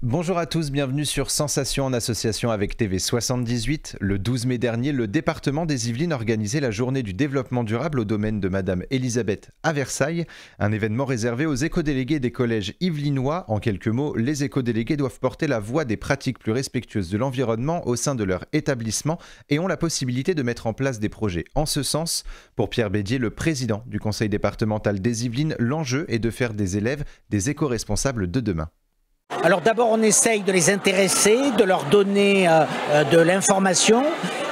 Bonjour à tous, bienvenue sur Sensation en association avec TV78. Le 12 mai dernier, le département des Yvelines organisait la journée du développement durable au domaine de Madame Elisabeth à Versailles. Un événement réservé aux écodélégués des collèges yvelinois. En quelques mots, les écodélégués doivent porter la voix des pratiques plus respectueuses de l'environnement au sein de leur établissement et ont la possibilité de mettre en place des projets en ce sens. Pour Pierre Bédier, le président du conseil départemental des Yvelines, l'enjeu est de faire des élèves des éco-responsables de demain. Alors d'abord on essaye de les intéresser, de leur donner de l'information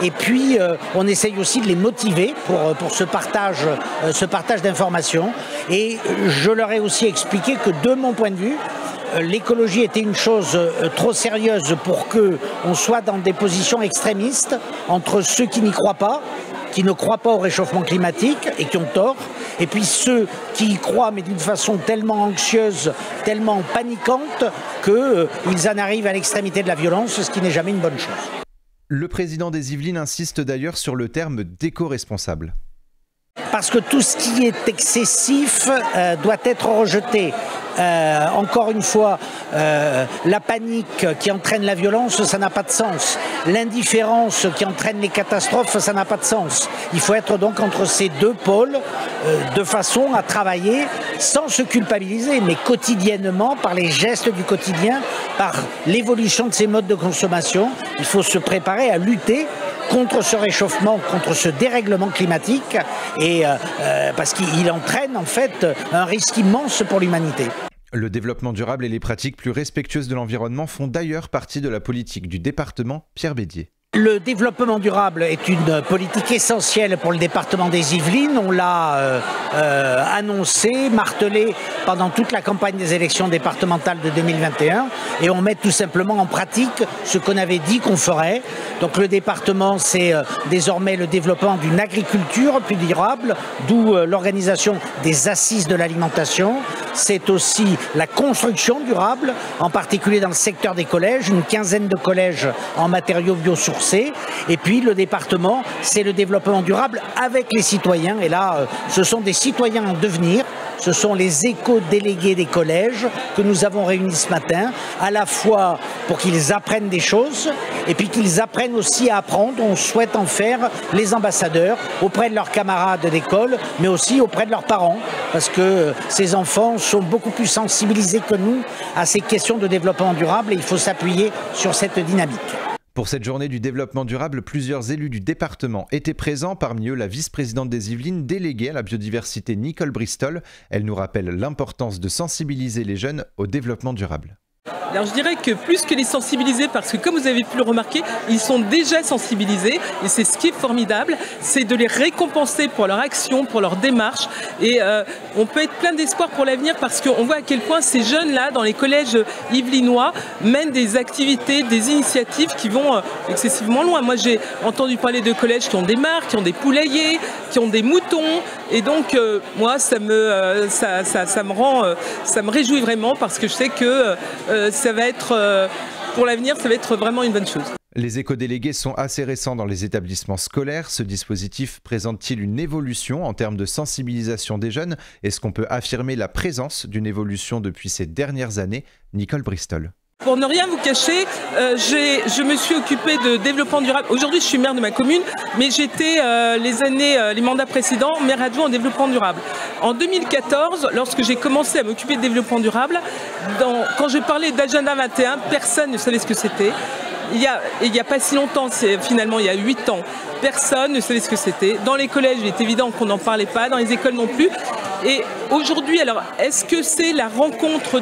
et puis on essaye aussi de les motiver pour ce partage d'informations. Et je leur ai aussi expliqué que de mon point de vue, l'écologie était une chose trop sérieuse pour qu'on soit dans des positions extrémistes entre ceux qui n'y croient pas, qui ne croient pas au réchauffement climatique et qui ont tort, et puis ceux qui y croient mais d'une façon tellement anxieuse, tellement paniquante qu'ils en arrivent à l'extrémité de la violence, ce qui n'est jamais une bonne chose. Le président des Yvelines insiste d'ailleurs sur le terme d'éco-responsable. Parce que tout ce qui est excessif doit être rejeté. Encore une fois, la panique qui entraîne la violence, ça n'a pas de sens. L'indifférence qui entraîne les catastrophes, ça n'a pas de sens. Il faut être donc entre ces deux pôles de façon à travailler sans se culpabiliser, mais quotidiennement, par les gestes du quotidien, par l'évolution de ces modes de consommation. Il faut se préparer à lutter contre ce réchauffement, contre ce dérèglement climatique, et parce qu'il entraîne en fait un risque immense pour l'humanité. Le développement durable et les pratiques plus respectueuses de l'environnement font d'ailleurs partie de la politique du département. Pierre Bédier. Le développement durable est une politique essentielle pour le département des Yvelines. On l'a annoncé, martelé pendant toute la campagne des élections départementales de 2021 et on met tout simplement en pratique ce qu'on avait dit qu'on ferait. Donc le département, c'est désormais le développement d'une agriculture plus durable, d'où l'organisation des assises de l'alimentation. C'est aussi la construction durable, en particulier dans le secteur des collèges, une quinzaine de collèges en matériaux biosourcés. Et puis le département, c'est le développement durable avec les citoyens. Et là, ce sont des citoyens en devenir. Ce sont les éco-délégués des collèges que nous avons réunis ce matin, à la fois pour qu'ils apprennent des choses et puis qu'ils apprennent aussi à apprendre. On souhaite en faire les ambassadeurs auprès de leurs camarades d'école, mais aussi auprès de leurs parents, parce que ces enfants sont beaucoup plus sensibilisés que nous à ces questions de développement durable et il faut s'appuyer sur cette dynamique. Pour cette journée du développement durable, plusieurs élus du département étaient présents, parmi eux la vice-présidente des Yvelines, déléguée à la biodiversité Nicole Bristol. Elle nous rappelle l'importance de sensibiliser les jeunes au développement durable. Alors je dirais que plus que les sensibiliser, parce que comme vous avez pu le remarquer, ils sont déjà sensibilisés et c'est ce qui est formidable, c'est de les récompenser pour leur action, pour leur démarche et on peut être plein d'espoir pour l'avenir parce qu'on voit à quel point ces jeunes-là dans les collèges yvelinois mènent des activités, des initiatives qui vont excessivement loin. Moi j'ai entendu parler de collèges qui ont des mares, qui ont des poulaillers, qui ont des moutons et donc moi ça me réjouit vraiment parce que je sais que ça va être, pour l'avenir, ça va être vraiment une bonne chose. Les écodélégués sont assez récents dans les établissements scolaires. Ce dispositif présente-t-il une évolution en termes de sensibilisation des jeunes? Est-ce qu'on peut affirmer la présence d'une évolution depuis ces dernières années? Nicole Bristol. Pour ne rien vous cacher, je me suis occupée de développement durable. Aujourd'hui, je suis maire de ma commune, mais j'étais les mandats précédents, maire adjoint en développement durable. En 2014, lorsque j'ai commencé à m'occuper de développement durable, quand je parlais d'Agenda 21, personne ne savait ce que c'était. Il y a pas si longtemps, finalement il y a 8 ans, personne ne savait ce que c'était. Dans les collèges, il est évident qu'on n'en parlait pas, dans les écoles non plus. Et aujourd'hui, alors, est-ce que c'est la rencontre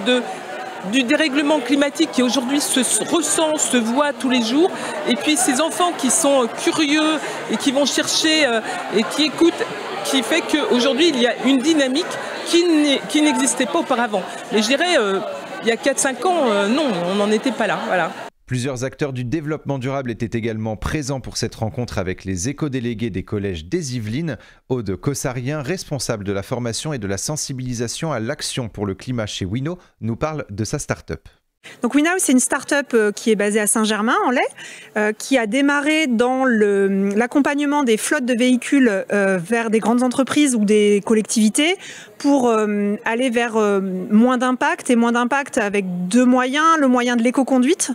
du dérèglement climatique qui aujourd'hui se ressent, se voit tous les jours, et puis ces enfants qui sont curieux et qui vont chercher et qui écoutent, qui fait qu'aujourd'hui il y a une dynamique qui n'existait pas auparavant. Mais je dirais, il y a 4-5 ans, non, on n'en était pas là. Voilà. Plusieurs acteurs du développement durable étaient également présents pour cette rencontre avec les écodélégués des collèges des Yvelines. Aude Cossarien, responsable de la formation et de la sensibilisation à l'action pour le climat chez Winno, nous parle de sa start-up. Donc WeNow, c'est une start-up qui est basée à Saint-Germain-en-Laye, qui a démarré dans l'accompagnement des flottes de véhicules vers des grandes entreprises ou des collectivités pour aller vers moins d'impact, et moins d'impact avec deux moyens. Le moyen de l'éco-conduite.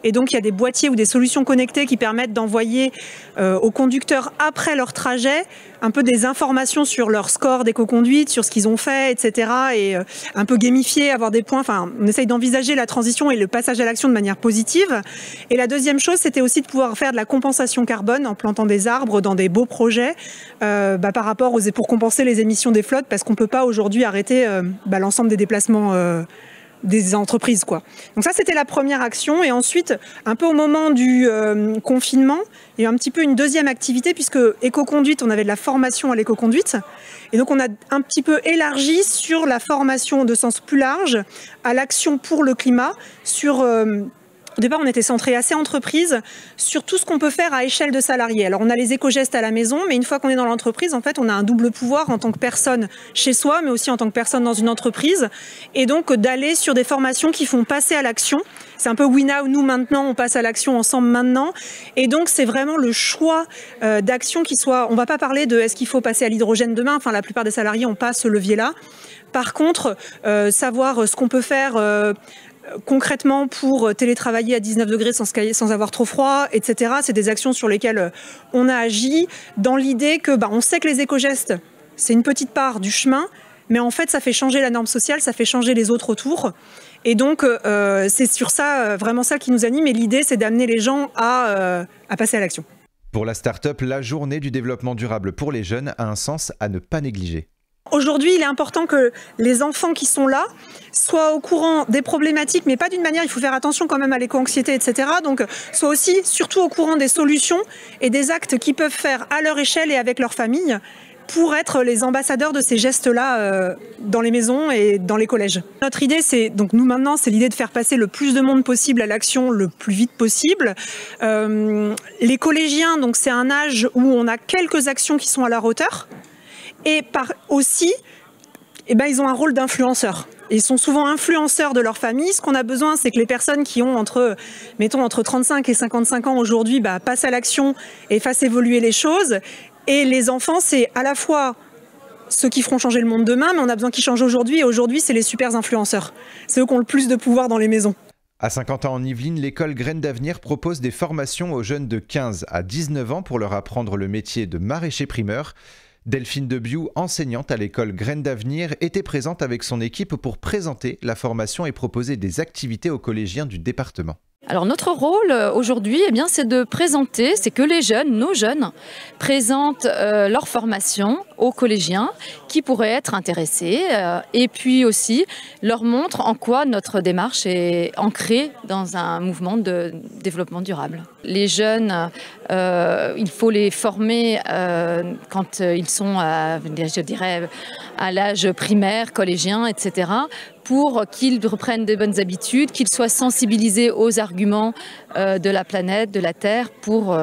Et donc, il y a des boîtiers ou des solutions connectées qui permettent d'envoyer aux conducteurs, après leur trajet, un peu des informations sur leur score d'éco-conduite, sur ce qu'ils ont fait, etc. Et un peu gamifier, avoir des points. Enfin, on essaye d'envisager la transition et le passage à l'action de manière positive. Et la deuxième chose, c'était aussi de pouvoir faire de la compensation carbone en plantant des arbres dans des beaux projets par rapport pour compenser les émissions des flottes, parce qu'on ne peut pas aujourd'hui arrêter l'ensemble des déplacements des entreprises, quoi. Donc ça, c'était la première action. Et ensuite, un peu au moment du confinement, il y a eu un petit peu une deuxième activité, puisque éco-conduite, on avait de la formation à l'éco-conduite. Et donc, on a un petit peu élargi sur la formation de sens plus large à l'action pour le climat, sur... Au départ, on était centré assez entreprise sur tout ce qu'on peut faire à échelle de salariés. Alors, on a les éco-gestes à la maison, mais une fois qu'on est dans l'entreprise, en fait, on a un double pouvoir en tant que personne chez soi, mais aussi en tant que personne dans une entreprise. Et donc, d'aller sur des formations qui font passer à l'action. C'est un peu WeNow, nous maintenant, on passe à l'action ensemble maintenant. Et donc, c'est vraiment le choix d'action qui soit... On ne va pas parler de est-ce qu'il faut passer à l'hydrogène demain. Enfin, la plupart des salariés n'ont pas ce levier-là. Par contre, savoir ce qu'on peut faire... concrètement pour télétravailler à 19 degrés sans avoir trop froid, etc. C'est des actions sur lesquelles on a agi dans l'idée que on sait que les éco-gestes, c'est une petite part du chemin, mais en fait, ça fait changer la norme sociale, ça fait changer les autres autour. Et donc, c'est sur ça, vraiment ça qui nous anime. Et l'idée, c'est d'amener les gens à passer à l'action. Pour la start-up, la journée du développement durable pour les jeunes a un sens à ne pas négliger. Aujourd'hui, il est important que les enfants qui sont là soient au courant des problématiques, mais pas d'une manière, il faut faire attention quand même à l'éco-anxiété, etc. Donc, soient aussi, surtout au courant des solutions et des actes qu'ils peuvent faire à leur échelle et avec leur famille pour être les ambassadeurs de ces gestes-là dans les maisons et dans les collèges. Notre idée, c'est, donc nous maintenant, c'est l'idée de faire passer le plus de monde possible à l'action le plus vite possible. Les collégiens, donc c'est un âge où on a quelques actions qui sont à leur hauteur. Et aussi, ils ont un rôle d'influenceurs. Ils sont souvent influenceurs de leur famille. Ce qu'on a besoin, c'est que les personnes qui ont entre 35 et 55 ans aujourd'hui passent à l'action et fassent évoluer les choses. Et les enfants, c'est à la fois ceux qui feront changer le monde demain, mais on a besoin qu'ils changent aujourd'hui. Et aujourd'hui, c'est les super influenceurs. C'est eux qui ont le plus de pouvoir dans les maisons. À 50 ans en Yvelines, l'école Graines d'Avenir propose des formations aux jeunes de 15 à 19 ans pour leur apprendre le métier de maraîcher primeur. Delphine Debiou, enseignante à l'école Graines d'Avenir, était présente avec son équipe pour présenter la formation et proposer des activités aux collégiens du département. Alors notre rôle aujourd'hui, c'est de présenter, c'est que les jeunes, nos jeunes, présentent leur formation aux collégiens qui pourraient être intéressés et puis aussi leur montrent en quoi notre démarche est ancrée dans un mouvement de développement durable. Les jeunes, il faut les former quand ils sont, je dirais, à l'âge primaire, collégien, etc., pour qu'ils reprennent des bonnes habitudes, qu'ils soient sensibilisés aux arguments de la planète, de la Terre, pour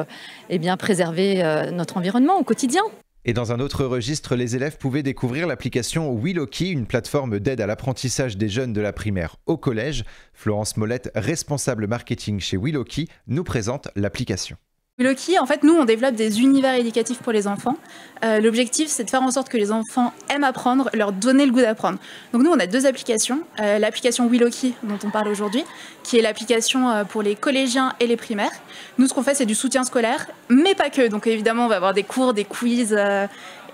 préserver notre environnement au quotidien. Et dans un autre registre, les élèves pouvaient découvrir l'application Willoki, une plateforme d'aide à l'apprentissage des jeunes de la primaire au collège. Florence Mollette, responsable marketing chez Willoki, nous présente l'application. Willoki, en fait, nous, on développe des univers éducatifs pour les enfants. L'objectif, c'est de faire en sorte que les enfants aiment apprendre, leur donner le goût d'apprendre. Donc nous, on a deux applications. L'application Willoki, dont on parle aujourd'hui, qui est l'application pour les collégiens et les primaires. Nous, ce qu'on fait, c'est du soutien scolaire, mais pas que. Donc évidemment, on va avoir des cours, des quiz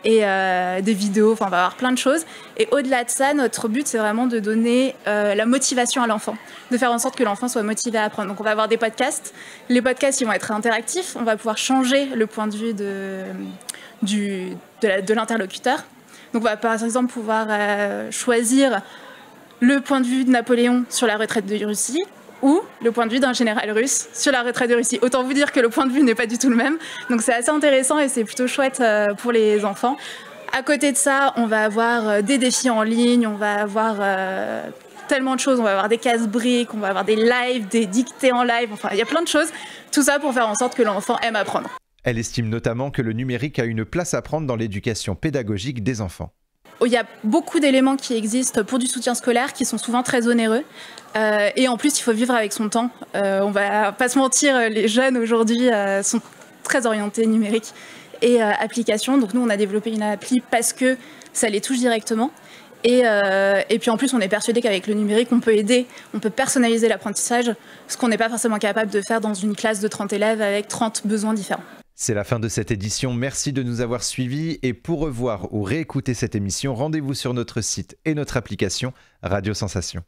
et des vidéos, enfin on va avoir plein de choses. Et au-delà de ça, notre but, c'est vraiment de donner la motivation à l'enfant, de faire en sorte que l'enfant soit motivé à apprendre. Donc on va avoir des podcasts. Les podcasts, ils vont être interactifs. On va pouvoir changer le point de vue de l'interlocuteur. Donc on va par exemple pouvoir choisir le point de vue de Napoléon sur la retraite de Russie, ou le point de vue d'un général russe sur la retraite de Russie. Autant vous dire que le point de vue n'est pas du tout le même. Donc c'est assez intéressant et c'est plutôt chouette pour les enfants. À côté de ça, on va avoir des défis en ligne, on va avoir tellement de choses. On va avoir des casse-briques, on va avoir des lives, des dictées en live. Enfin, il y a plein de choses. Tout ça pour faire en sorte que l'enfant aime apprendre. Elle estime notamment que le numérique a une place à prendre dans l'éducation pédagogique des enfants. il y a beaucoup d'éléments qui existent pour du soutien scolaire qui sont souvent très onéreux. Et en plus, il faut vivre avec son temps. On va pas se mentir, les jeunes aujourd'hui sont très orientés numérique et application. Donc nous, on a développé une appli parce que ça les touche directement. Et puis en plus, on est persuadé qu'avec le numérique, on peut aider, on peut personnaliser l'apprentissage, ce qu'on n'est pas forcément capable de faire dans une classe de 30 élèves avec 30 besoins différents. C'est la fin de cette édition, merci de nous avoir suivis et pour revoir ou réécouter cette émission, rendez-vous sur notre site et notre application Radio Sensation.